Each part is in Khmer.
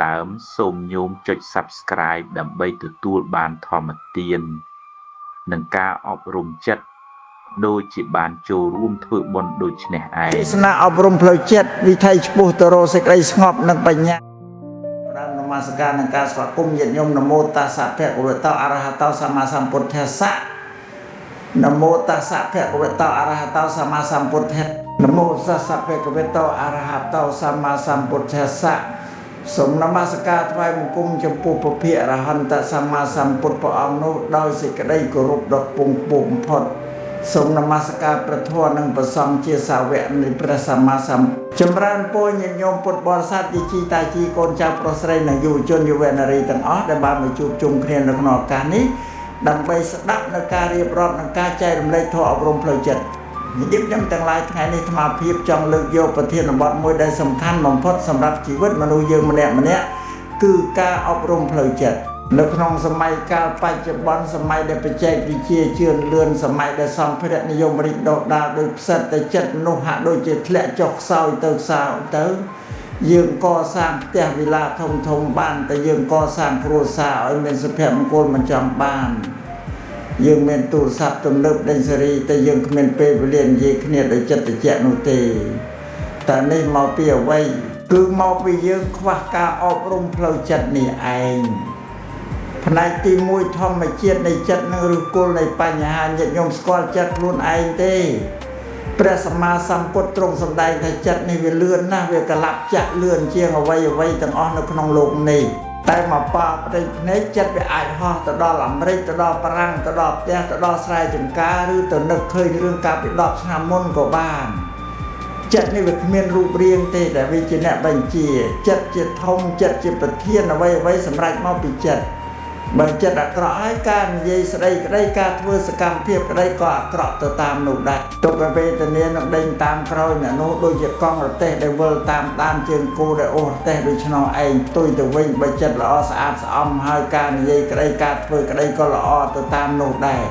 ដើមសូមញោមចុច Subscribe ដើម្បីទទួលបានធម្មទាននិងការអប់រំចិត្តដូចជាបានចូលរួមធ្វើបុណ្យដូចនេះឯងទេសនាអប់រំផ្លូវចិត្តវិថីឆ្ពោះទៅរកសេចក្តីស្ងប់និងបញ្ញាប្រាំនមស្ការនឹងការស្វាគមន៍ញាតិញោមនមោតាសៈភគវតោអរហតោសម្មាសម្ពុទ្ធស្សៈនមោតាសៈភគវតោអរហតោសម្មាសម្ពុទ្ធស្សៈនមោតាសៈភគវតោអរហតោសម្មាសម្ពុទ្ធស្សៈសូមនមស្ការថ្វាយបង្គំចំពោះព្រះភិក្ខអរហន្តសម្មាសម្ពុទ្ធព្រះអង្គនោះដោយសេចក្តីគោរពដ៏ពងពោះបំផុតសូមនមស្ការព្រះធម៌និងព្រះសង្ឃជាសាវកនៃព្រះសម្មាសម្ពុទ្ធចម្រើនពរញាតិញោមពុទ្ធបរិស័ទជីតាជីកូនចៅប្រុសស្រីនិងយុវជនយុវនារីទាំងអស់ដែលបានមកជួបជុំគ្នានៅក្នុងឱកាសនេះដើម្បីស្ដាប់នៅការរៀបរាប់និងការចែករំលែកធម៌អប់រំផ្លូវចិត្តញាតិញោមទាំងឡាយថ្ងៃនេះអាត្មាភាពចង់លើកយកប្រធានបទមួយដែលសំខាន់បំផុតសម្រាប់ជីវិតមនុស្សយើងម្នាក់ៗគឺការអប់រំផ្លូវចិត្តនៅក្នុងសម័យកាលបច្ចុប្បន្នសម័យដែលបច្ចេកវិទ្យាជឿនលឿនសម័យដែលសម្ភារៈនិយមរីកដុះដាលដោយផ្សិតតែចិត្តមនុស្សហាក់ដូចជាធ្លាក់ចុះខ្សោយទៅយើងកសាងផ្ទះវិឡាធំបានតែយើងកសាងគ្រួសារឲ្យមានសុភមង្គលមិនចង់បានយើងមានទូរស័ព្ទទំនើបដេញសេរីតែយើងគ្មានពេលវេលានិយាយគ្នាដោយចិត្តត្រជាក់នោះទេតែនេះមកពីអ្វីគឺមកពីយើងខ្វះការអប់រំផ្លូវចិត្តនេះឯងផ្នែកទី1ធម្មជាតិនៃចិត្តនិងឫសគល់នៃបញ្ហាញាតិញោមស្គាល់ចិត្តខ្លួនឯងទេព្រះសម្មាសម្ពុទ្ធទ្រង់សម្ដែងថាចិត្តនេះវាលឿនណាស់វាកលាប់ចាក់លឿនជាងអ្វីទាំងអស់នៅក្នុងโลกនេះតែមកប៉ាផ្ទៃភ្នែកចិត្តវាអាចហោះទៅដល់អាមេរិកទៅដល់បារាំងទៅដល់ផ្ទះទៅដល់ស្រែចម្ការឬទៅនឹកឃើញរឿងកាលពី10ឆ្នាំមុនក៏បានចិត្តនេះវាគ្មានរូបរាងទេតែវាជាអ្នកបញ្ជាចិត្តជាធំចិត្តជាប្រធានអ្វីសម្រាប់មកពីចិត្តបើចិត្តអាក្រក់ហើយការនិយាយស្ដីក្តីការធ្វើសកម្មភាពក្តីក៏អាក្រក់ទៅតាមនោះដែរទុក្ខវេទនានឹងដេញតាមក្រោយអ្នកនោះដូចជាកង់រទេះដែលវិលតាមដានជើងគោដែលអូសរទេះដូច្នោះឯងផ្ទុយទៅវិញបើចិត្តល្អស្អាតស្អំហើយការនិយាយក្តីការធ្វើក្តីក៏ល្អទៅតាមនោះដែរ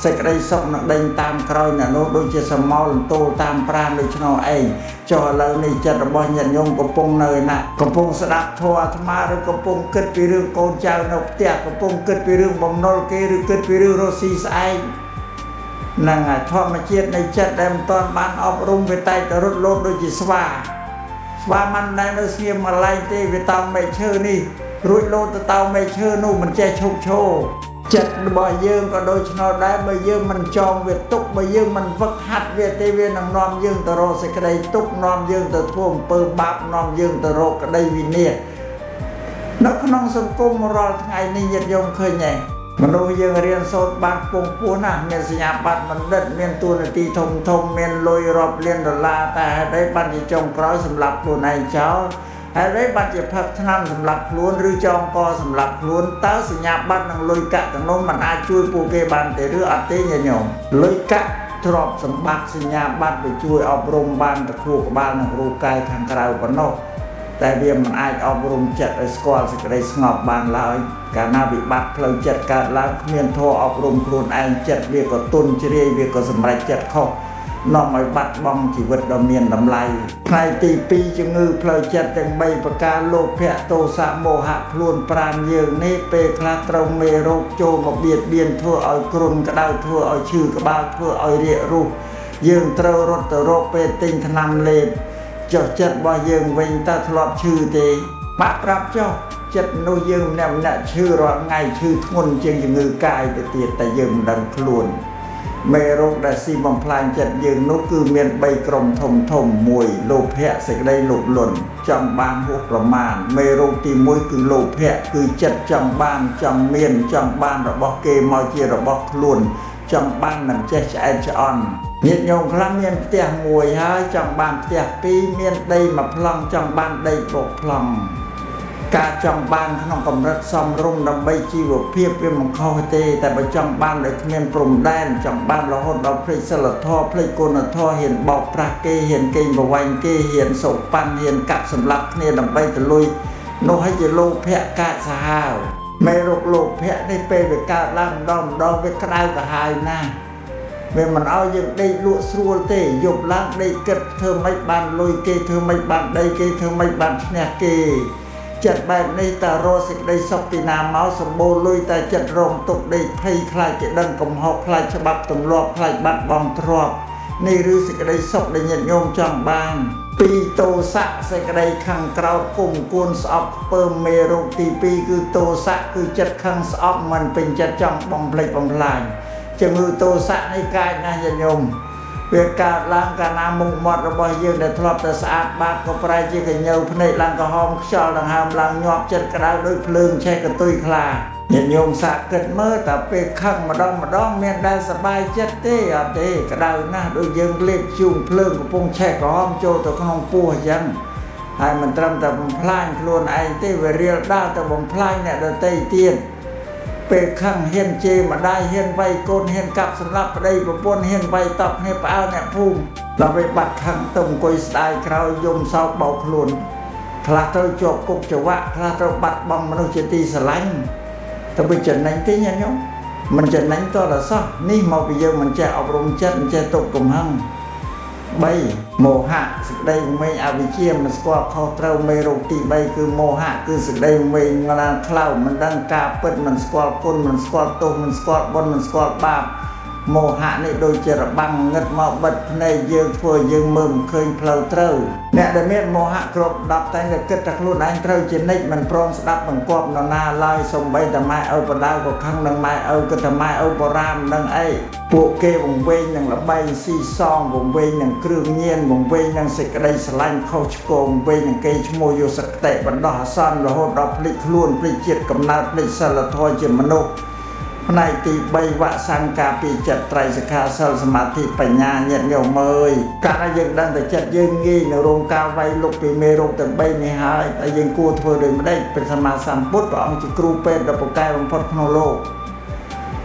សេចក្តីសុខនឹងដេញតាមក្រោយអ្នកនោះដូចជាសមោលន្ទូលតាមប្រាណដូច្នោះឯងចុះឥឡូវនេះចិត្តរបស់ញាតិញោមកំពុងនៅណាកំពុងស្ដាប់ធម៌អាត្មាឬកំពុងគិតពីរឿងកូនចៅនៅផ្ទះកំពុងគិតពីរឿងបំណុលគេឬគិតពីរឿងរស់ស៊ីស្អែកនឹងធម្មជាតិនៃចិត្តដែលមិនទាន់បានអប់រំវាតែទៅរត់លោតដូចជាស្វាមិនដែលនៅស្ងៀមម្លែងទេវាតោងមែកឈើនេះរួចលោតទៅតោងមែកឈើនោះមិនចេះឈប់ឈរចិត្តរបស់យើងក៏ដូច្នោះដែរបើយើងមិនចងវាទុកបើយើងមិនវឹកហាត់វាទេវានឹងនាំយើងទៅរកសេចក្តីទុកនាំយើងទៅធ្វើអំពើបាបនាំយើងទៅរកក្តីវិនាសនៅក្នុងសង្គមរាល់ថ្ងៃនេះញាតិញោមឃើញទេមនុស្សយើងរៀនសូត្របានពងពោះណាស់មានសញ្ញាបត្របណ្ឌិតមានតួនាទីធំមានលុយរាប់លានដុល្លារតែហេតុអីបានជាចុងក្រោយសម្រាប់ខ្លួនឯងចោលហើយវិញបាត់ជាផឹកឆ្នាំសម្រាប់ខ្លួនឬចងកសម្រាប់ខ្លួនតើសញ្ញាបត្រនិងលុយកាក់ទាំងនោះมันអាចជួយពួកគេបានទេឬអត់ទេញាតិញោមលុយកាក់ទ្រព្យសម្បត្តិសញ្ញាបត្រវាជួយអប់រំបានតែគ្រូក្បាលនិងរូបកាយខាងក្រៅប៉ុណ្ណោះតែវាមិនអាចអប់រំចិត្តឲ្យស្គាល់សេចក្តីស្ងប់បានឡើយកាលណាវិបត្តិផ្លូវចិត្តកើតឡើងគ្មានធម៌អប់រំខ្លួនឯងចិត្តវាក៏ទន់ជ្រាយវាក៏សម្រេចចិត្តខុសនាំឲ្យបាត់បង់ជីវិតដ៏មានតម្លៃផ្នែកទី2ជំងឺផ្លូវចិត្តទាំង3ប្រការលោភៈទោសៈមោហៈខ្លួនប្រាណយើងនេះពេលខ្លះត្រូវមេរោគចូលមកបៀតបៀនធ្វើឲ្យគ្រុនក្តៅធ្វើឲ្យឈឺក្បាលធ្វើឲ្យរាគរូសយើងត្រូវរត់ទៅរកពេទ្យទិញថ្នាំលេបចុះចិត្តរបស់យើងវិញតើធ្លាប់ឈឺទេបាក់ប្រាប់ចុះចិត្តនោះយើងម្នាក់ឈឺរាល់ថ្ងៃឈឺធ្ងន់ជាងជំងឺកាយទៅទៀតតែយើងមិនដឹងខ្លួនមេរោគដែលស៊ីបំផ្លាញចិត្តយើងនោះគឺមាន3ក្រុមធំ1លោភៈសេចក្តីលោភលន់ចង់បានហួសប្រមាណមេរោគទី1គឺលោភៈគឺចិត្តចង់បានចង់មានចង់បានរបស់គេមកជារបស់ខ្លួនចង់បានមិនចេះឆ្អែតឆ្អន់ញាតិញោមខ្លះមានផ្ទះមួយហើយចង់បានផ្ទះ2មានដីមួយប្លង់ចង់បានដី6ប្លង់ការចង់បានក្នុងកម្រិតសមរម្យដើម្បីជីវភាពវាមិនខុសទេតែបើចង់បានដោយគ្មានព្រំដែនចង់បានរហូតដល់ភ្លេចសិលធម៌ភ្លេចគុណធម៌ហ៊ានបោកប្រាស់គេហ៊ានកេងប្រវ័ញ្ចគេហ៊ានសោកប៉ាន់ហ៊ានកាប់សម្លាប់គ្នាដើម្បីទៅលុយនោះឲ្យជាលោភៈកាចសាហាវមេរោគលោភៈនេះពេលវាកើតឡើងម្ដងវាក្តៅក្រហាយណាស់វាមិនឲ្យយើងដេកលក់ស្រួលទេយប់ឡើងដេកគិតធ្វើម៉េចបានលុយគេធ្វើម៉េចបានដីគេធ្វើម៉េចបានឈ្នះគេ ចិត្តបែបនេះតើរកសេចក្តីសុខពីណាមកសម្បូរលុយតែចិត្តរងទុក្ខដេកភ័យខ្លាចគេដឹងកំហុសខ្លាចច្បាប់ទម្លាប់ខ្លាចបាត់បង់ទ្រព្យនេះឬសេចក្តីសុខដែលញាតិញោមចង់បានពីទោសៈសេចក្តីខឹងក្រោធគុំគួនស្អប់ពើមេរោគទី2គឺទោសៈគឺចិត្តខឹងស្អប់មិនពេញចិត្តចង់បំភ្លេចបំផ្លាញជំងឺទោសៈនេះកាចណាស់ញាតិញោមវាកើតឡើងកាលណាមុខមាត់របស់យើងដែលធ្លាប់តែស្អាតបាតក៏ប្រែជាកញ្ញើភ្នែកឡើងក្រហមខ្យល់ដង្ហើមឡើងញាប់ចិត្តក្តៅដូចភ្លើងឆេះកតុយខ្លាញាតិញោមសាកគិតមើលតែពេលខឹងម្ដងមានដែលសប្បាយចិត្តទេអត់ទេក្តៅណាស់ដូចយើងលេបជូងភ្លើងកំពុងឆេះក្រហមចូលទៅក្នុងពោះអញ្ចឹងហើយមិនត្រឹមតែបំផ្លាញខ្លួនឯងទេវារៀលដាល់ទៅបំផ្លាញអ្នកដទៃទៀតពេលខឹងហ៊ានជេរម្ដាយហ៊ានវាយកូនហ៊ានកាប់សម្លាប់ប្តីប្រពន្ធហ៊ានវាយតប់គ្នាផ្អើលអ្នកភូមិដល់ពេលបាត់ខឹងទៅអង្គុយស្ដាយក្រោយយំសោកបោកខ្លួនខ្លះទៅជាប់គុកច្រវាក់ខ្លះទៅបាត់បង់មនុស្សជាទីស្រឡាញ់ទៅវាចំណេញទេញាតិញោមមិនចំណេញតរសោះនេះមកពីយើងមិនចេះអប់រំចិត្តមិនចេះទប់កំហឹង3មោហៈសេចក្តីមេងអវិជ្ជាមិនស្គាល់ខុសត្រូវមេរោគទី3គឺមោហៈគឺសេចក្តីមេងឡានខ្លៅមិនដឹងការពិតមិនស្គាល់គុណមិនស្គាល់ទោសមិនស្គាល់បុណ្យមិនស្គាល់បាបមោហៈនេះដូចជារបាំងងឹតមកបិទភ្នែកយើងធ្វើយើងមើលមិនឃើញផ្លូវត្រូវអ្នកដែលមានមោហៈគ្រប់10តែតែគិតតែខ្លួនឯងត្រូវជានិច្ចមិនព្រមស្ដាប់បង្គាប់នរណាឡើយសំបីតែម៉ែឪបដៅក៏ខឹងនឹងម៉ែឪគិតតែម៉ែឪបរាមនឹងអីពួកគេវង្វេងនឹងល្បែងស៊ីសងវង្វេងនឹងគ្រឿងញៀនវង្វេងនឹងសេចក្តីស្រឡាញ់ខុសឆ្គងវង្វេងនឹងគេឈ្មោះយកសក្តិបណ្ដោះអាសន្នរហូតដល់ភ្លេចខ្លួនភ្លេចជាតិកំណើតភ្លេចសិលធម៌ជាមនុស្សផ្នែកទី3វសង្កាពីចិត្តត្រៃសិក្ខាសិលសមាធិបញ្ញាញាតិញោមអើយកាលណាយើងដឹងតែចិត្តយើងងាយនៅរោងការវាយលុកពីមេរោគទាំង3នេះហើយតែយើងគួរធ្វើដូចម្ដេចព្រះសម្មាសម្ពុទ្ធព្រះអង្គជាគ្រូពេទ្យដ៏ពូកែបំផុតក្នុងលោក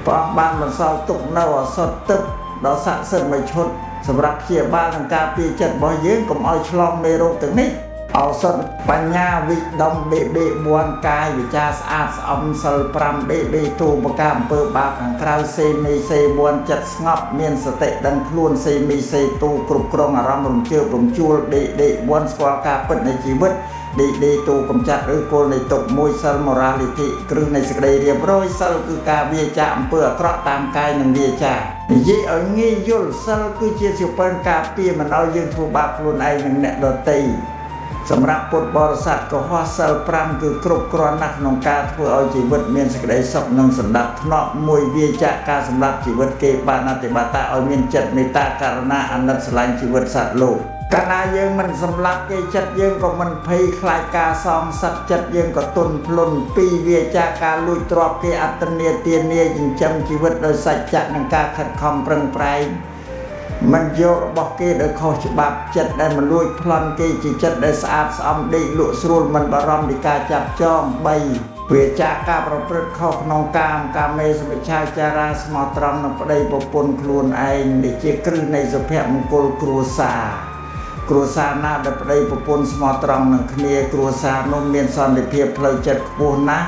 ព្រះអង្គបានបន្សល់ទុកនៅអសត់ទឹកដ៏ស័ក្តិសិទ្ធិមួយឈុតសម្រាប់ព្យាបាលនិងការពារចិត្តរបស់យើងកុំឲ្យឆ្លងមេរោគទាំងនេះឱសថបញ្ញាវិដំបេបេ4កាយវិចារស្អាតស្អំសិល5បេបេទូបកាអំពើបាបខាងក្រៅសេមីសេ4ចិត្តស្ងប់មានសតិដឹងខ្លួនសេមីសេទូគ្រប់គ្រងអារម្មណ៍រំជើបរំជួលដេ4ស្គាល់ការពិតនៃជីវិតដេទូកំចាត់ឬគោលនៃទុក1សិល morality គ្រឹះនៃសេចក្តីរៀបរយសិលគឺការវាចាអំពើអាក្រក់តាមកាយនិងវាចានិយាយឲ្យងាយយល់សិលគឺជាសៀវភៅការពារមិនឲ្យយើងធ្វើបាបខ្លួនឯងនិងអ្នកដទៃសម្រាប់ពុទ្ធបរិស័ទកុហកសិល5គឺគ្រប់គ្រាន់ណាស់ក្នុងការធ្វើឲ្យជីវិតមានសេចក្តីសុខនិងសណ្ដាប់ធ្នាប់មួយវាចាក់ការសម្រាប់ជីវិតគេបានអតិបត្តិឲ្យមានចិត្តមេត្តាករុណាអាណិតស្រឡាញ់ជីវិតសត្វលោកកាលណាយើងមិនសម្លាប់គេចិត្តយើងក៏មិនភ័យខ្លាចការសងសឹកចិត្តយើងក៏ទន់ភ្លន់ពីវាចាការលួចទ្រព្យគេអត្តនាទានាចិញ្ចឹមជីវិតដោយសច្ចៈនិងការខិតខំប្រឹងប្រែងមិនយករបស់គេដោយខុសច្បាប់ចិត្តដែលមិនលួចប្លន់គេជាចិត្តដែលស្អាតស្អំដេកលក់ស្រួលមិនបារម្ភពីការចាប់ចង3វាចាការប្រព្រឹត្តខុសក្នុងកាមេសមិច្ឆាចារាស្មោះត្រង់នឹងប្តីប្រពន្ធខ្លួនឯងដែលជាគ្រឹះនៃសុភមង្គលគ្រួសារណាដែលប្តីប្រពន្ធស្មោះត្រង់នឹងគ្នាគ្រួសារនោះមានសន្តិភាពផ្លូវចិត្តខ្ពស់ណាស់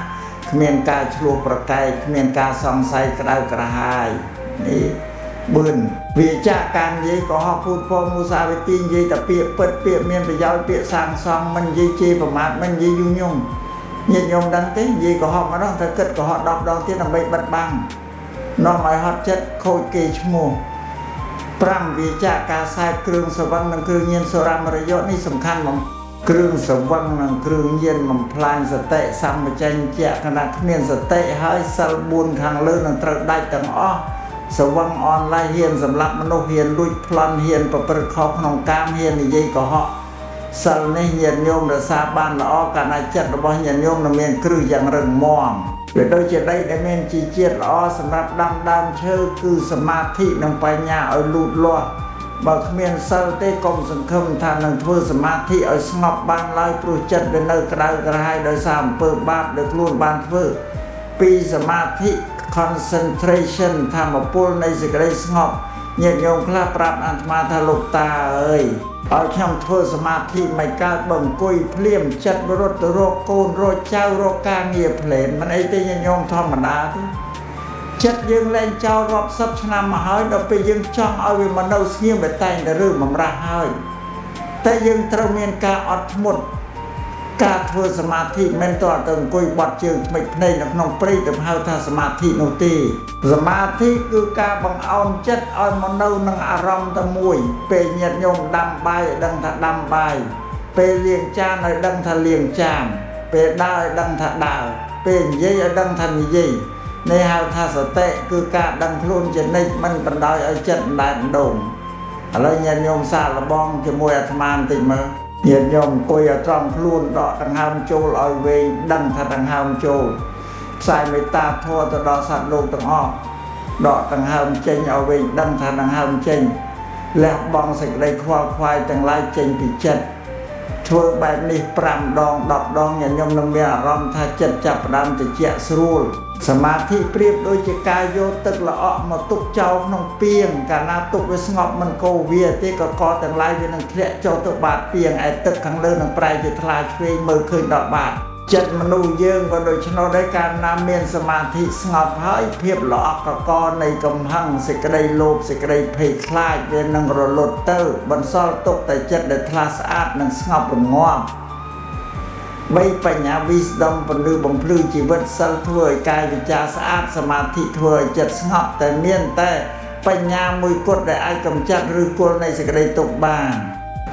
គ្មានការឆ្លោះប្រកែកគ្មានការសង្ស័យក្តៅក្រហាយនេះ4វាចាក់ការនិយាយក៏ហោះពូតផងមុសាវិទីនិយាយតែពាក្យពិតពាក្យមានប្រយោជន៍ពាក្យសាងសង់មិននិយាយជេរប្រមាថមិននិយាយយុញងញាតិញោមដឹងទេនិយាយក៏ហោះម្ដងតែគិតក៏ហោះ10ដងទៀតដើម្បីបិទបាំងនាំឲ្យហត់ចិត្តខូចគេឈ្មោះ5វាចាក់ការខ្សែគ្រឿងស្រវឹងនិងគ្រឿងញៀនសូរ៉ាមរយៈនេះសំខាន់បំគ្រឿងស្រវឹងនិងគ្រឿងញៀនបំផ្លាញសតិសម្បជញ្ញៈខណៈគ្មានសតិហើយសិល4ខាងលើនឹងត្រូវដាច់ទាំងអស់ស្រវឹងអនឡាញហ៊ានសម្រាប់មនុស្សហ៊ានលួចប្លន់ហ៊ានប្រព្រឹត្តខុសក្នុងកាមហ៊ាននិយាយកុហកសិលនេះញាតិញោមរក្សាបានល្អកាលណាចិត្តរបស់ញាតិញោមនឹងមានគ្រឹះយ៉ាងរឹងមាំវាដូចជាដីដែលមានជីជាតិល្អសម្រាប់ដាំដើមឈើគឺសមាធិនិងបញ្ញាឲ្យលូតលាស់បើគ្មានសិលទេកុំសង្ឃឹមថានឹងធ្វើសមាធិឲ្យស្ងប់បានឡើយព្រោះចិត្តវានៅក្តៅក្រហាយដោយសារអំពើបាបដែលខ្លួនបានធ្វើពីសមាធិconcentration ធម្មពលនៃសេចក្តីស្ងប់ញាតិញោមខ្លះប្រាប់អាត្មាថាលោកតាអើយឲ្យខ្ញុំធ្វើសមាធិមិនកើតបើអង្គុយភ្លាមចិត្តរត់ទៅរកកូនរកចៅរកការងារភ្លែនមិនអីទេញាតិញោមធម្មតាទេចិត្តយើងលែងចោលរាប់សិបឆ្នាំមកហើយដល់ពេលយើងចង់ឲ្យវាមកនៅស្ងៀមវាតែងតែរឿងបំរាស់ហើយតែយើងត្រូវមានការអត់ធ្មត់ ការធ្វើសមាធិមិនតើទៅអង្គុយបត់ជើងថ្មិចភ្នែកនៅក្នុងព្រៃទៅហៅថាសមាធិនោះទេសមាធិគឺការបង្អោនចិត្តឲ្យមកនៅនឹងអារម្មណ៍តែមួយពេលញាតិញោមដាំបាយឲ្យដឹងថាដាំបាយពេលលាងចានឲ្យដឹងថាលាងចានពេលដើរឲ្យដឹងថាដើរពេលនិយាយឲ្យដឹងថានិយាយនេះហៅថាសតិគឺការដឹងខ្លួនជានិច្ចមិនបណ្ដោយឲ្យចិត្តបណ្ដែតបណ្ដូងឥឡូវញាតិញោមសាកល្បងជាមួយអាត្មាបន្តិចមើលញាតិញោមអង្គុយឲ្យត្រង់ខ្លួនដកដង្ហើមចូលឲ្យវែងដឹងថាដង្ហើមចូលផ្សាយមេត្តាធម៌ទៅដល់សត្វលោកទាំងអស់ដកដង្ហើមចេញឲ្យវែងដឹងថាដង្ហើមចេញលះបង់សេចក្តីខ្វល់ខ្វាយទាំងឡាយចេញពីចិត្តធ្វើបែបនេះ5ដង10ដងញាតិញោមនឹងមានអារម្មណ៍ថាចិត្តចាប់ផ្ដើមត្រជាក់ស្រួលសមាធិប្រៀបដូចជាការយកទឹកល្អក់មកទុកចោលក្នុងពាងកាលណាទុកវាស្ងប់មិនកូរវាទេក៏កទាំងឡាយវានឹងធ្លាក់ចូលទៅបាតពាងឯទឹកខាងលើនឹងប្រែជាថ្លាឆ្វេងមើលឃើញដល់បាតចិត្តមនុស្សយើងក៏ដូច្នោះដែរកាលណាមានសមាធិស្ងប់ហើយភាពល្អក់កកនៃកំហឹងសេចក្តីលោភសេចក្តីភ័យខ្លាចវានឹងរលត់ទៅបន្សល់ទុកតែចិត្តដែលថ្លាស្អាតនិងស្ងប់រងាប់បីបញ្ញា wisdom ពន្លឺបំភ្លឺជីវិតសិលធ្វើឲ្យកាយវិចារស្អាតសមាធិធ្វើឲ្យចិត្តស្ងប់តែមានតែបញ្ញាមួយគត់ដែលអាចកម្ចាត់ឬគល់នៃសេចក្តីទុក្ខបាន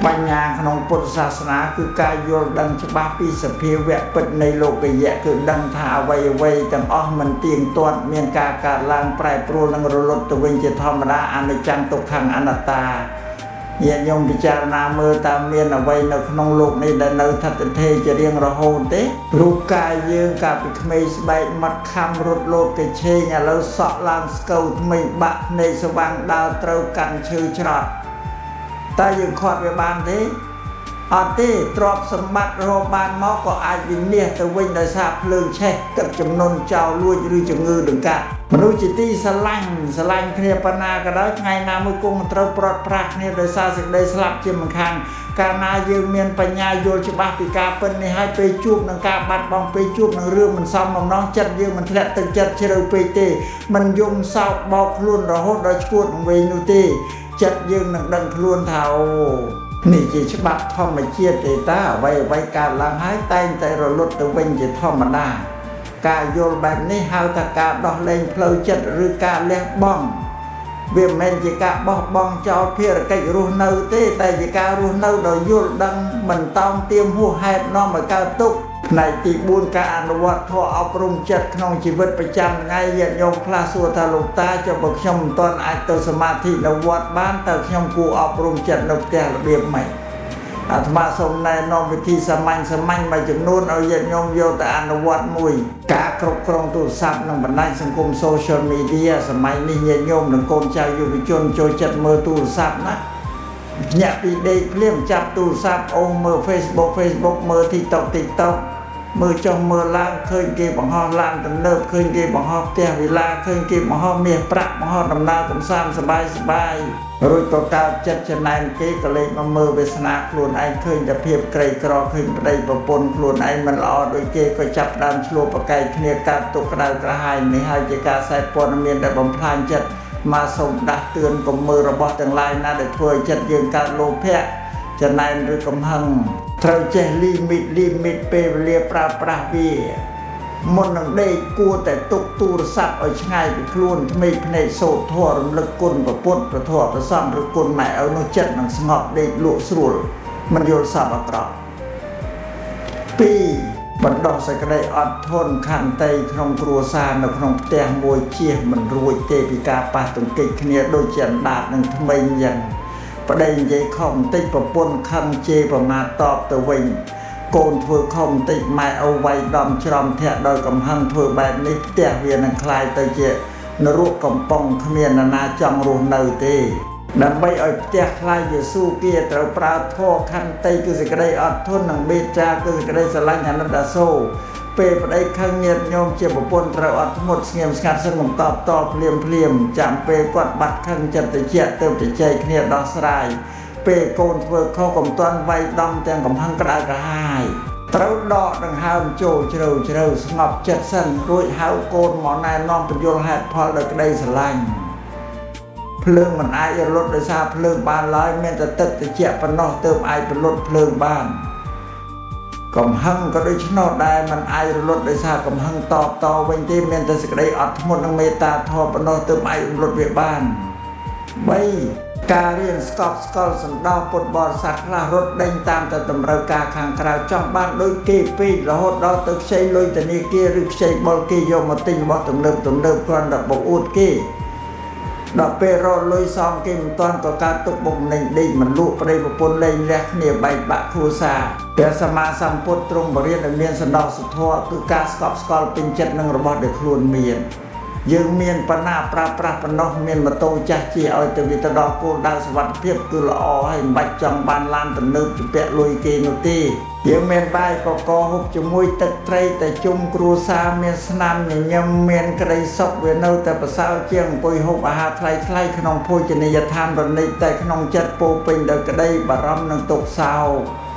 បញ្ញាក្នុងពុទ្ធសាសនាគឺការយល់ដឹងច្បាស់ពីសភាវៈពិតនៃលោកយៈគឺដឹងថាអ្វីៗទាំងអស់មិនទៀងទាត់មានការកើតឡើងប្រែប្រួលនិងរលត់ទៅវិញជាធម្មតាអនិច្ចំទុក្ខំអនត្តាញាតិញោមពិចារណាមើលតើមានអ្វីនៅក្នុងโลกនេះដែលនៅថិតថេរជារៀងរហូតទេរូបកាយយើងកាលពីក្មេងស្បែកមាត់ខំរត់លោតកញ្ឆេងឥឡូវសក់ឡើងស្កូវថ្មីបាក់ភ្នែកស្វាំងដើរត្រូវកាន់ឈើច្រត់តើយើងខាត់វាបានទេអត់ទេទ្រព្យសម្បត្តិរកបានមកក៏អាចវិនិច្ឆ័យទៅវិញដោយសារភ្លើងឆេះទឹកចំនួនចោលលួចឬជំងឺដង្កាត់មនុស្សជាទីស្រឡាញ់គ្នាប៉ុណ្ណាក៏ដោយថ្ងៃណាមួយគង់ត្រូវប្រត់ប្រាស់គ្នាដោយសារសេចក្តីស្លាប់ជាមិនខានកាលណាយើងមានបញ្ញាយល់ច្បាស់ពីការពិតនេះហើយពេលជួបនឹងការបាត់បង់ពេលជួបនឹងរឿងមិនសមបំណងចិត្តយើងមិនធ្លាក់ទឹកចិត្តជ្រៅពេកទេមិនយំសោកបោកខ្លួនរហូតដល់ឈួតវែងនោះទេចិត្តយើងនឹងដឹងខ្លួនថាអូនេះជាច្បាប់ធម្មជាតិទេតាអ្វីកើតឡើងហើយតែងតែរលត់ទៅវិញជាធម្មតាការយល់បែបនេះហៅថាការដោះលែងផ្លូវចិត្តឬការលះបង់វាមិនមែនជាការបោះបង់ចោលភារកិច្ចរស់នៅទេតែជាការរស់នៅដោយយល់ដឹងមិនតោងទាមហួសហេតុនាំឲ្យកើតទុក្ខផ្នែកទី4ការអនុវត្តធម៌អប់រំចិត្តក្នុងជីវិតប្រចាំថ្ងៃញាតិញោមខ្លះសួរថាលោកតាចុះបើខ្ញុំមិនទាន់អាចទៅសមាធិនៅវត្តបានតើខ្ញុំគួរអប់រំចិត្តនៅផ្ទះរបៀបម៉េចអាត្មាសូមណែនាំវិធីសាមញ្ញមួយចំនួនឲ្យញាតិញោមយកទៅអនុវត្តមួយការគ្រប់គ្រងទូរស័ព្ទនិងបណ្ដាញសង្គម social media សម័យនេះញាតិញោមនិងកូនចៅយុវជនចូលចិត្តមើលទូរស័ព្ទណាញាក់ពីដេកភ្លាមចាប់ទូរស័ព្ទអូសមើល Facebook មើល TikTok មើលចុះមើលឡើងឃើញគេបង្ហោះឡានទំនើបឃើញគេបង្ហោះផ្ទះវិឡាឃើញគេបង្ហោះមាសប្រាក់បង្ហោះដំណើរកម្សាន្តសប្បាយរួចក៏កើតចិត្តចំណែនគេក៏លេចមកមើលវាសនាខ្លួនឯងឃើញតែភាពក្រីក្រឃើញប្តីប្រពន្ធខ្លួនឯងមិនល្អដូចគេក៏ចាប់ដើមឆ្លោះប្រកែកគ្នាកើតទុកក្តៅក្រហាយនេះហើយជាការខ្សែព័ត៌មានដែលបំផ្លាញចិត្តមកសូមដាស់តឿនកុំមើលរបស់ទាំងឡាយណាដែលធ្វើឲ្យចិត្តយើងកើតលោភៈចំណែនឬកំហឹងត្រូវចេះលីមីតពេលវេលាប្រើប្រាស់វាមុននឹងដេកគួរតែទុកទូរស័ព្ទឲ្យឆ្ងាយពីខ្លួនថ្មីភ្នែកសូត្រធម៌រំលឹកគុណព្រះពុទ្ធព្រះធម៌ព្រះសង្ឃឬគុណម៉ែឪនោះចិត្តនឹងស្ងប់ដេកលក់ស្រួលមិនយល់សប្បុរសអាក្រក់2បណ្ដោះសេចក្តីអត់ធន់ខន្តីក្នុងគ្រួសារនៅក្នុងផ្ទះមួយជៀសមិនរួចទេពីការប៉ះទង្គិចគ្នាដូចជាអណ្ដាតនឹងថ្មីយ៉ាងប្តីនិយាយខំបន្តិចប្រពន្ធខឹងជេរប្រមាថតបទៅវិញកូនធ្វើខំបន្តិចម៉ែឪវាយដំច្រំធាក់ដោយកំហឹងធ្វើបែបនេះផ្ទះវានឹងคล้ายទៅជានរកកំប៉ុងគ្មាននរណាចង់រស់នៅទេដើម្បីឲ្យផ្ទះคล้ายជាស៊ូគាត្រូវប្រើធម៌ខន្តីគឺសេចក្តីអត់ធន់និងមេត្តាគឺសេចក្តីស្រឡាញ់អាណិតអាសូរពេលប្តីខឹងញាតិញោមជាប្រពន្ធត្រូវអត់ធ្មត់ស្ងៀមស្ងាត់សិនមិនតបតភ្លាមចាំពេលគាត់បាត់ខឹងចិត្តតិចទៅជជែកគ្នាដោះស្រាយពេលកូនធ្វើខុសកុំទាន់វាយដំទាំងកំហឹងក្តៅក្រហាយត្រូវដកដង្ហើមចូលជ្រៅស្ងប់ចិត្តសិនរួចហៅកូនមកណែនាំបញ្យល់ហេតុផលដោយក្តីស្រឡាញ់ភ្លើងមិនអាចរលត់ដោយសារភ្លើងបានឡើយមានតែទឹកត្រជាក់ប៉ុណ្ណោះទើបអាចរលត់ភ្លើងបាន កំហឹងក៏ដូចឆ្នោតដែរมันអាចរលត់ដោយសារកំហឹងតបតវិញទេមានតែសេចក្តីអត់ធ្មត់និងមេត្តាធម៌ប៉ុណ្ណោះទើបអាចរលត់វាបាន3ការរៀនស្កប់ស្កល់សណ្ដោសពុទ្ធបរិស័ទខ្លះរត់ដេញតាមតែតម្រូវការខាងក្រៅចង់បានដូចគេពេករហូតដល់ទៅខ្ចីលុយធនាគារឬខ្ចីបុលគេយកមកទិញរបស់ទំនើបគ្រាន់តែបង្អួតគេដល់ពេលរត់លុយសងគេមិនទាន់ក៏កើតទុកបុកម្នេញដេកមិនលក់ប្តីប្រពន្ធលែងលះគ្នាបែកបាក់គ្រួសារព្រះសម្មាសម្ពុទ្ធទ្រង់បរិញ្ញាឲ្យមានសណ្ដោសសុធម៌គឺការស្កប់ស្កល់ពេញចិត្តនឹងរបស់ដែលខ្លួនមានយើងមានបណ្ណាប្រើប្រាស់ប៉ុណ្ណោះមានម៉ូតូចាស់ជាឲ្យទៅវាទៅដល់គោលដៅសុវត្ថិភាពគឺល្អហើយមិនបាច់ចង់បានឡានទំនើបជំពាក់លុយគេនោះទេយើងមានបាយកកហូបជាមួយទឹកត្រីតែជុំគ្រួសារមានស្នាមញញឹមមានក្តីសុខវានៅតែប្រសើរជាងអង្គុយហូបអាហារថ្លៃៗក្នុងភោជនីយដ្ឋានប្រណីតតែក្នុងចិត្តពោពេញដោយក្តីបារម្ភនិងទុក្ខសោក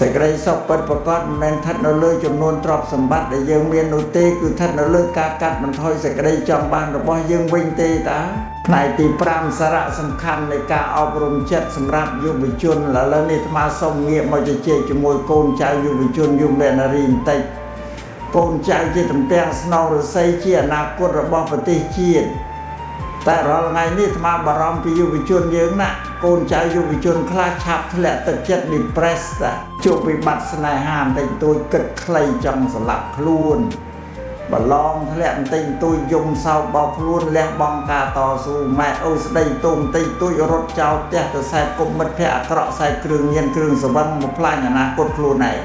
សេចក្តីសុខពិតប្រាកដមិនមែនស្ថិតនៅលើចំនួនទ្រព្យសម្បត្តិដែលយើងមាននោះទេគឺស្ថិតនៅលើការកាត់បន្ថយសេចក្តីចង់បានរបស់យើងវិញទេតាផ្នែកទី5សារៈសំខាន់នៃការអប់រំចិត្តសម្រាប់យុវជនឥឡូវនេះអាត្មាសូមងាកមកជជែកជាមួយកូនចៅយុវជនយុវនារីបន្តិចកូនចៅជាទំពាំងស្នងរស័យជាអនាគតរបស់ប្រទេសជាតិតែរាល់ថ្ងៃនេះអាត្មាបារម្ភពីយុវជនយើងណាកូនចៅយុវជនខ្លះឆាប់ធ្លាក់ទឹកចិត្ត depress ជួបវិបត្តិស្នេហាបន្តិចតួចគិតខ្លីចង់សម្លាប់ខ្លួនប្រឡងធ្លាក់បន្តិចតួចយំសោកបោកខ្លួនលះបង់ការតស៊ូម៉ែអូស្ដីទុំបន្តិចតួចរត់ចោលផ្ទះទៅខ្សែគុំមិត្តភ័ក្តិអាក្រក់ខ្សែគ្រឿងញៀនគ្រឿងសង្វឹងមកផ្លាញអនាគតខ្លួនឯង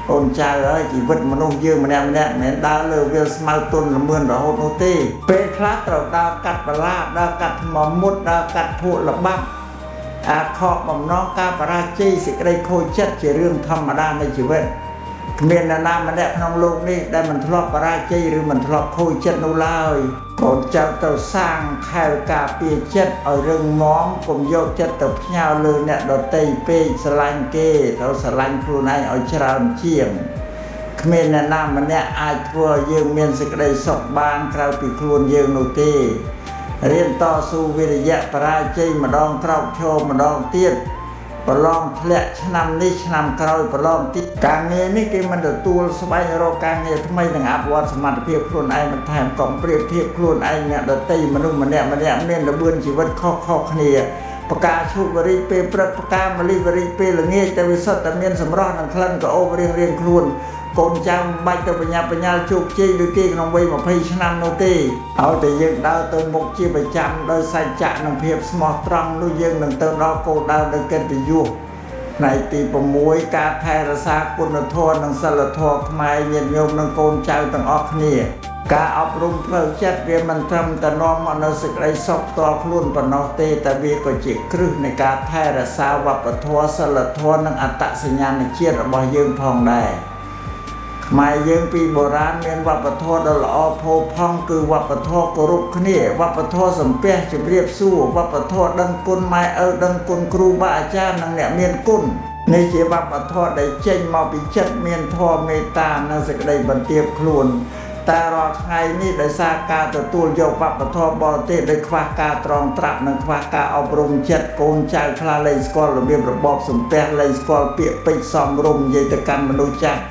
កូនចៅអើយជីវិតមនុស្សយើងម្នាក់ៗមិនមែនដើរលើវាលស្មៅទន់ល្មឿនរហូតនោះទេពេលខ្លះត្រូវដើរកាត់បលាដើរកាត់ថ្មមុតដើរកាត់ភក់ល្បាប់អាខកបំណងការបរាជ័យសេចក្តីខូចចិត្តជារឿងធម្មតានៃជីវិតគ្មាននរណាម្នាក់ក្នុងលោកនេះដែលមិនធ្លាប់បរាជ័យឬមិនធ្លាប់ខូចចិត្តនោះឡើយកូនចៅទៅសាងខែលការពារចិត្តឲ្យរឹងមាំកុំយកចិត្តទៅផ្ញើលើអ្នកដទៃពេកស្រឡាញ់គេត្រូវស្រឡាញ់ខ្លួនឯងឲ្យច្រើនជាងគ្មាននរណាម្នាក់អាចធ្វើឲ្យយើងមានសេចក្តីសុខបានក្រៅពីខ្លួនយើងនោះទេរៀនតស៊ូវិរិយៈបរាជ័យម្ដងក្រោកឈរម្ដងទៀតប្រឡងធ្លាក់ឆ្នាំនេះឆ្នាំក្រោយប្រឡងទៀតការងារនេះគេមិនទទួលស្វែងរកការងារថ្មីនិងអភិវឌ្ឍសមត្ថភាពខ្លួនឯងបន្ថែមកុំប្រៀបធៀបខ្លួនឯងអ្នកដទៃមនុស្សម្នាក់មានល្បឿនជីវិតខុសៗគ្នាប្រការឈូកវរិយពេលព្រឹកប្រការមលិវរិយពេលល្ងាចតែវាសុទ្ធតែមានសម្រស់និងក្លិនក្រអូបរៀងខ្លួនកូនចៅមិនបាច់ទៅបញ្ញាបញ្ញាលជោគជ័យដូចគេក្នុងវ័យ20ឆ្នាំនោះទេឲ្យតែយើងដើរទៅមុខជាប្រចាំដោយសច្ចៈនិងភាពស្មោះត្រង់នោះយើងនឹងទៅដល់គោលដៅដោយកិត្តិយសផ្នែកទី6ការថែរក្សាគុណធម៌និងសិលធម៌ខ្មែរញាតិញោមនិងកូនចៅទាំងអស់គ្នាការអប់រំផ្លូវចិត្តវាមិនត្រឹមតែនាំមកនូវសេចក្តីសុខផ្ទាល់ខ្លួនប៉ុណ្ណោះទេតែវាក៏ជាគ្រឹះនៃការថែរក្សាវប្បធម៌សិលធម៌និងអត្តសញ្ញាណជាតិរបស់យើងផងដែរខ្មែរយើងពីបុរាណមានវប្បធម៌ដ៏ល្អផូរផង់គឺវប្បធម៌គោរពគ្នាវប្បធម៌សំពះជម្រាបសួរវប្បធម៌ដឹងគុណម៉ែឪដឹងគុណគ្រូបាអាចារ្យនិងអ្នកមានគុណនេះជាវប្បធម៌ដែលចេញមកពីចិត្តមានធម៌មេត្តានិងសេចក្តីបន្ទាបខ្លួនតែរាល់ថ្ងៃនេះដោយសារការទទួលយកវប្បធម៌បរទេសដោយខ្វះការត្រងត្រាប់និងខ្វះការអប់រំចិត្តកូនចៅខ្លះលែងស្គាល់របៀបរបបសំពះលែងស្គាល់ពាក្យពេចន៍សមរម្យនិយាយទៅកាន់មនុស្សចាស់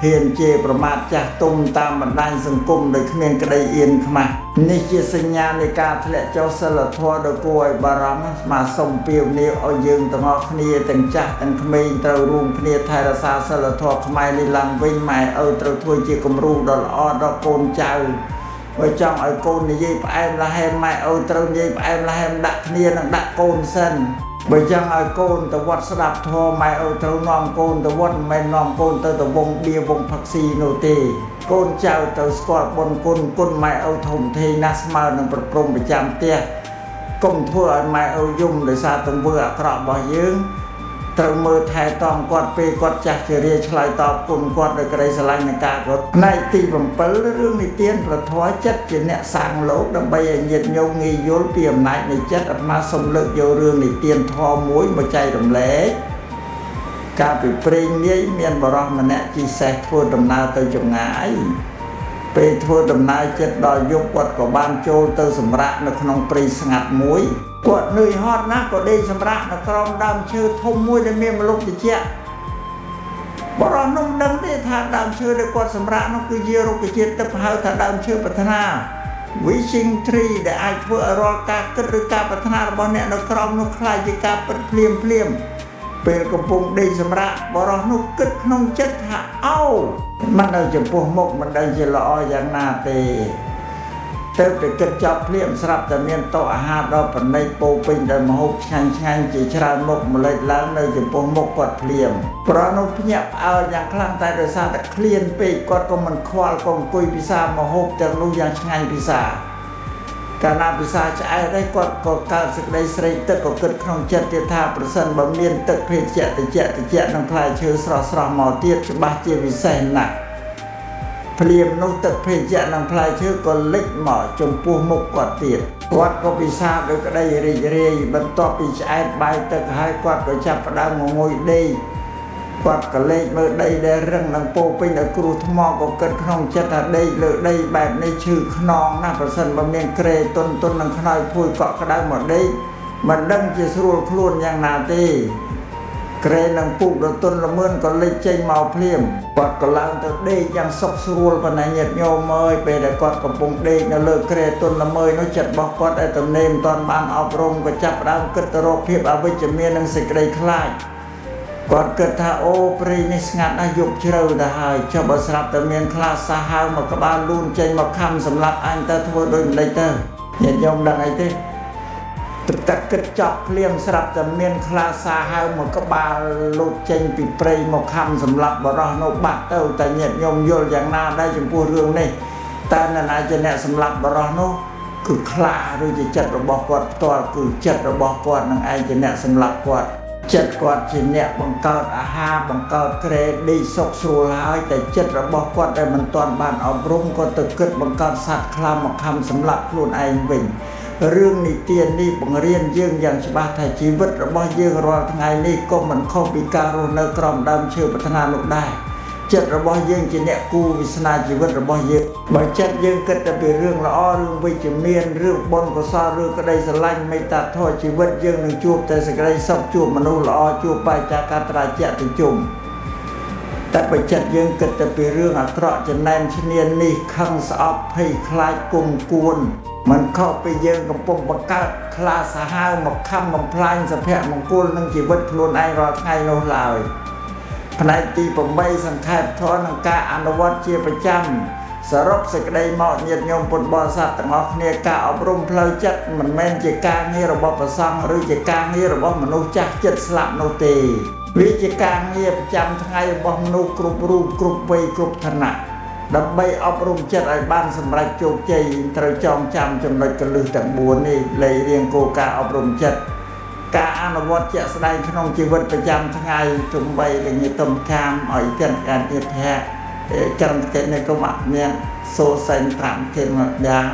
ហ៊ានជេរប្រមាថចាស់ទុំតាមបណ្ដាញសង្គមដោយគ្មានក្តីអៀនខ្មាស់នេះជាសញ្ញានៃការធ្លាក់ចុះសិលធម៌ដ៏គួរឲ្យបារម្ភស្មាសូមពាវនាវឲ្យយើងទាំងអស់គ្នាទាំងចាស់ទាំងក្មេងត្រូវរួមគ្នាថែរក្សាសិលធម៌ខ្មែរនេះឡើងវិញម៉ែឪត្រូវធ្វើជាគំរូដ៏ល្អដល់កូនចៅបើចង់ឲ្យកូននិយាយផ្អែមល្ហែមម៉ែឪត្រូវនិយាយផ្អែមល្ហែមដាក់គ្នានិងដាក់កូនសិនបើចង់ឲ្យកូនទៅវត្តស្ដាប់ធម៌ម៉ែឪត្រូវនាំកូនទៅវត្តមិនមែននាំកូនទៅវង់បៀវង់ផឹកស៊ីនោះទេកូនចៅទៅស្គាល់បុណ្យគុណម៉ែឪធំធេងណាស់ស្មើនឹងប្រព្រំប្រចាំផ្ទះកុំធ្វើឲ្យម៉ែឪយំដោយសារទង្វើអាក្រក់របស់យើងត្រូវមើលថែទាំគាត់ពេលគាត់ចាស់ជារាឆ្លើយតបគុណគាត់ដោយក្តីស្រឡាញ់និងការគោរពផ្នែកទី7រឿងនិទានប្រធម៌ចិត្តជាអ្នកសាងលោកដើម្បីឲ្យញាតិញោមងាយយល់ពីអំណាចនៃចិត្តអាត្មាសូមលើកយករឿងនិទានធម៌មួយមកចែករំលែកកាលពីព្រេងនាយមានបរិសម្នាក់ជិះសេះធ្វើដំណើរទៅចម្ងាយពេលធ្វើដំណើរចិត្តដល់យប់គាត់ក៏បានចូលទៅសម្រាកនៅក្នុងព្រៃស្ងាត់មួយគាត់នឿយហត់ណាស់ក៏ដេកសម្រាកនៅក្រោមដើមឈើធំមួយដែលមានម្លប់ត្រជាក់ បរោះនោះដឹងទេថាដើមឈើដែលគាត់សម្រាកនោះគឺជារុក្ខជាតិទឹកហៅថាដើមឈើប្រាថ្នា wishing tree ដែលអាចធ្វើឲ្យរាល់ការគិតឬការប្រាថ្នារបស់អ្នកនៅក្រោមនោះคล้ายជាការពិតភ្លាមពេលកំពុងដេកសម្រាកបរោះនោះគិតក្នុងចិត្តថាអូមិននៅចំពោះមុខមិនដឹងជាល្អយ៉ាងណាទេទៅតែគិតចាប់ភ្លាមស្រាប់តែមានតោអាហារដ៏ប្រណីតពោពេញដោយម្ហូបឆ្ងាញ់ជាច្រើនមុខម្លេចឡើងនៅចំពោះមុខគាត់ភ្លាមប្រោះនោះភ្ញាក់ផ្អើលយ៉ាងខ្លាំងតែដោយសារតែឃ្លានពេកគាត់ក៏មិនខ្វល់ក៏អង្គុយពិសាម្ហូបទាំងនោះយ៉ាងឆ្ងាញ់ពិសាកាលណាពិសាឆ្អែតហើយគាត់ក៏កើតសេចក្តីស្រេកទឹកក៏គិតក្នុងចិត្តទៀតថាប្រសិនបើមានទឹកភេសជ្ជៈត្រជាក់នឹងផ្លែឈើស្រស់មកទៀតច្បាស់ជាពិសេសណាស់ភ្លាមនោះទឹកភេសជ្ជៈនិងផ្លែឈើក៏លិចមកចំពោះមុខគាត់ទៀតគាត់ក៏ពិសាដោយក្តីរីករាយបន្ទាប់ពីឆ្អែតបាយទឹកហើយគាត់ក៏ចាប់ផ្ដើមងុយដេកគាត់ក៏លេចមើលដីដែលរឹងនិងពោពេញដោយគ្រូថ្មក៏គិតក្នុងចិត្តថាដេកលើដីបែបនេះឈឺខ្នងណាស់ប្រសិនបើមានក្រែទុននឹងខ្នើយភួយកក់ក្ដៅមកដេកមិនដឹងជាស្រួលខ្លួនយ៉ាងណាទេក្រែនឹងពូកដ៏ទន់ល្មើនក៏លេចចេញមកភ្លាមគាត់ក៏ឡើងទៅដេកយ៉ាងសុខស្រួលប៉ុន្តែញាតិញោមអើយពេលដែលគាត់កំពុងដេកនៅលើក្រែទន់ល្មើននោះចិត្តរបស់គាត់ដែលទំនេរមិនទាន់បានអប់រំក៏ចាប់ផ្ដើមគិតទៅរកភាពអវិជ្ជមាននិងសេចក្តីខ្លាចគាត់គិតថាអូព្រៃនេះស្ងាត់ណាស់យប់ជ្រៅទៅហើយចុះបើស្រាប់តែមានខ្លាសាហាវមកក្បាលលូនចេញមកខំសម្លាប់អញទៅធ្វើដូចម្ដេចទៅញាតិញោមដឹងអីទេទឹកគិតចប់ភ្លាមស្រាប់តែមានខ្លាសាហាវមកក្បាលលូតចេញពីព្រៃមកខំសម្លាប់បរោះនោះបាត់ទៅតែញាតិញោមយល់យ៉ាងណាដែរចំពោះរឿងនេះតើអ្នកណាជាអ្នកសម្លាប់បរោះនោះគឺខ្លាឬជាចិត្តរបស់គាត់ផ្ទាល់គឺចិត្តរបស់គាត់នឹងឯងជាអ្នកសម្លាប់គាត់ចិត្តគាត់ជាអ្នកបង្កើតអាហារបង្កើតក្រែដេកសុខស្រួលហើយតែចិត្តរបស់គាត់ដែលមិនទាន់បានអប់រំក៏ទៅគិតបង្កើតសត្វខ្លាមកខំសម្លាប់ខ្លួនឯងវិញរឿងនិទាននេះបង្រៀនយើងយ៉ាងច្បាស់ថាជីវិតរបស់យើងរាល់ថ្ងៃនេះក៏មិនខុសពីការរស់នៅក្រោមដើមឈើប្រាថ្នានោះដែរចិត្តរបស់យើងជាអ្នកគូវាសនាជីវិតរបស់យើងបើចិត្តយើងគិតតែពីរឿងល្អរឿងវិជ្ជមានរឿងបុណ្យកុសលឬក្តីស្រឡាញ់មេត្តាធម៌ជីវិតយើងនឹងជួបតែសេចក្តីសុខជួបមនុស្សល្អជួបបច្ចាកត្រាជាតិជុំតែបើចិត្តយើងគិតតែពីរឿងអាក្រក់ចំណែនឈ្នានីសខឹងស្អប់ភ័យខ្លាចគុំគួនមិនខុសពីយើងកំពុងបង្កើតខ្លាសាហាវមកខំបំផ្លាញសុភមង្គលនិងជីវិតខ្លួនឯងរាល់ថ្ងៃនោះឡើយផ្នែកទី8សង្ខេបធម៌និងការអនុវត្តជាប្រចាំសរុបសេចក្តីមកញាតិញោមពុទ្ធបរិស័ទទាំងអស់គ្នាការអប់រំផ្លូវចិត្តមិនមែនជាការងាររបស់ព្រះសង្ឃឬជាការងាររបស់មនុស្សចាស់ចិត្តស្លាប់នោះទេវាជាការងារប្រចាំថ្ងៃរបស់មនុស្សគ្រប់រូបគ្រប់វ័យគ្រប់ឋានៈដើម្បីអប់រំចិត្តឲ្យបានសម្រេចជោគជ័យត្រូវចងចាំចំណុចកលឹះទាំង4នេះលេខរៀងគោលការណ៍អប់រំចិត្តការអនុវត្តជាក់ស្ដែងក្នុងជីវិតប្រចាំថ្ងៃទំបីលញាទំកាមឲ្យទាំងការទៀតភៈចាំកិច្ចនៃកុំអញ្ញាតសូសែង5គេមកយ៉ាង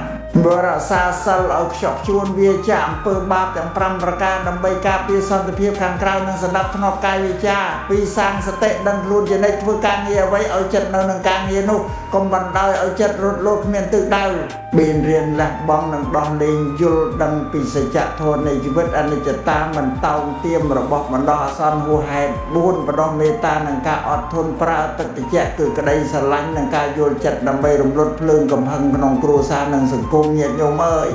បរសាសិលឲ្យខ្ជាប់ជួនវាចាអំពើបាបទាំង5ប្រការដើម្បីការពារសន្តិភាពខាងក្រៅនិងសណ្ដាប់ធ្នាប់កាយវិជាពីសាងសតិដឹងខ្លួនជានិច្ចធ្វើការងារអ្វីឲ្យចិត្តនៅនឹងការងារនោះកុំបណ្ដោយឲ្យចិត្តរត់លោតគ្មានទិសដៅមានរៀនលះបង់និងដោះលែងយល់ដឹងពីសច្ចធម៌នៃជីវិតអនិច្ចតាមិនតោងទាមរបស់បណ្ដោះអាសន្នហួសហេតុ4បណ្ដោះមេត្តានិងការអត់ធន់ប្រើទឹកតិចគឺក្តីស្រឡាញ់និងការយល់ចិត្តដើម្បីរំលត់ភ្លើងកំហឹងក្នុងគ្រួសារនិងសង្គមញាតិញោមអើយ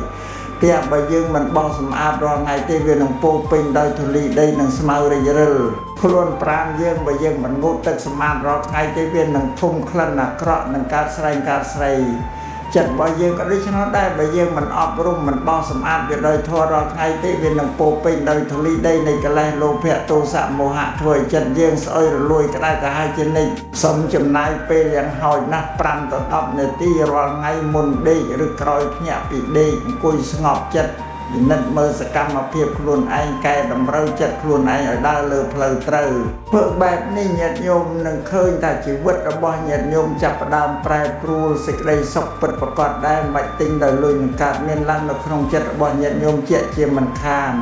ផ្ទះបើយើងមិនបោសសម្អាតរាល់ថ្ងៃទេវានឹងពោពេញដោយធូលីដីនិងស្មៅរិចរិលខ្លួនប្រាណយើងបើយើងមិនងូតទឹកសម្អាតរាល់ថ្ងៃទេវានឹងធំក្លិនអាក្រក់និងកើតស្រែងកើតស្រីចិត្តរបស់យើងក៏ដូច្នោះដែរបើយើងមិនអប់រំមិនបោសសម្អាតវាដោយធម៌រាល់ថ្ងៃទេវានឹងពោពេញដោយធូលីដីនៃកិលេសលោភៈទោសៈមោហៈធ្វើឲ្យចិត្តយើងស្អុយរលួយក្តៅក្រហាយជានិច្ចសូមចំណាយពេលយ៉ាងហោចណាស់5ទៅ10នាទីរាល់ថ្ងៃមុនដេកឬក្រោយភ្ញាក់ពីដេកអង្គុយស្ងប់ចិត្តពិនិត្យមើលសកម្មភាពខ្លួនឯងកែតម្រូវចិត្តខ្លួនឯងឲ្យដើរលើផ្លូវត្រូវធ្វើបែបនេះញាតិញោមនឹងឃើញថាជីវិតរបស់ញាតិញោមចាប់ផ្ដើមប្រែប្រួលសេចក្តីសុខពិតប្រាកដដែរមិនទិញដោយលុយនឹងកើតមានឡើងនៅក្នុងចិត្តរបស់ញាតិញោមជាក់ជាមិនខាន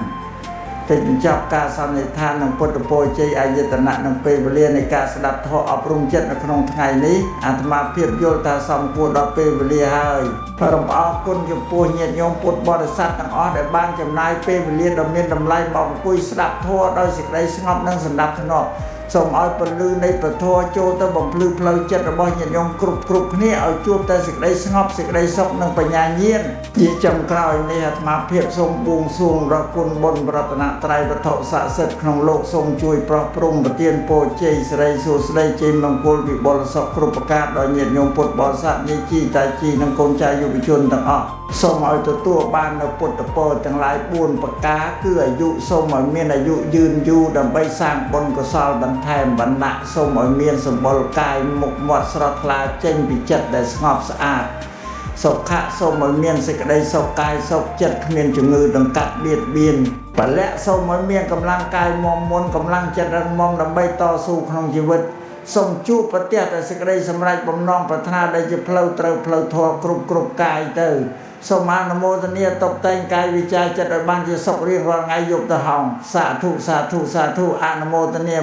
តែបញ្ចប់ការសន្និដ្ឋាននឹងពុទ្ធពរជ័យអាយតនៈនឹងពេលវេលានៃការស្ដាប់ធម៌អប់រំចិត្តនៅក្នុងថ្ងៃនេះអាត្មាភាពយល់ថាសំគួរដល់ពេលវេលាហើយសូមអរគុណចំពោះញាតិញោមពុទ្ធបរិស័ទទាំងអស់ដែលបានចំណាយពេលវេលាដ៏មានតម្លៃមកអង្គុយស្ដាប់ធម៌ដោយសេចក្តីស្ងប់និងសណ្ដាប់ធ្នាប់ សូមឲ្យពលឺនៃពធចូលទៅបំភ្លឺផ្លូវចិត្តរបស់ញាតិញោមគ្រប់គ្នាឲ្យជួបតែសេចក្តីស្ងប់សេចក្តីសុខនិងបញ្ញាញាណជាចុងក្រោយនេះអាត្មាភាពសូមបួងសួងរគុណបុណ្យរតនត្រ័យវត្ថុស័ក្តិសិទ្ធិក្នុងលោកសូមជួយប្រោះព្រំប្រទានពរជ័យសិរីសួស្តីជ័យមង្គលវិបុលសុខគ្រប់ប្រការដល់ញាតិញោមពុទ្ធបរិស័ទញាតិជីតាជីនិងកូនចៅយុវជនទាំងអស់សូមឲ្យទទួលបាននូវពុទ្ធពរទាំងឡាយ4ប្រការគឺអាយុសូមឲ្យមានអាយុយឺនយូរដើម្បីសាងបុណ្យកុសលបន្ថែមវណ្ណៈសូមឲ្យមានសម្បុរកាយមុខមាត់ស្រស់ថ្លាចេញពីចិត្តដែលស្ងប់ស្អាតសុខៈសូមឲ្យមានសេចក្តីសុខកាយសុខចិត្តគ្មានជំងឺដង្កាត់បៀតបៀនពលៈសូមឲ្យមានកម្លាំងកាយមាំមួនកម្លាំងចិត្តរឹងមាំដើម្បីតស៊ូក្នុងជីវិតសូមជួបប្រទះតែសេចក្តីសម្រេចបំណងប្រាថ្នាដែលជាផ្លូវត្រូវផ្លូវធម៌គ្រប់កាយទៅសូមអនុមោទនាតុបតែងកាយវិចារចិត្តឲ្យបានជាសុខរៀងរាល់ថ្ងៃយប់ទៅហោងសាធុសាធុសាធុអនុមោទនា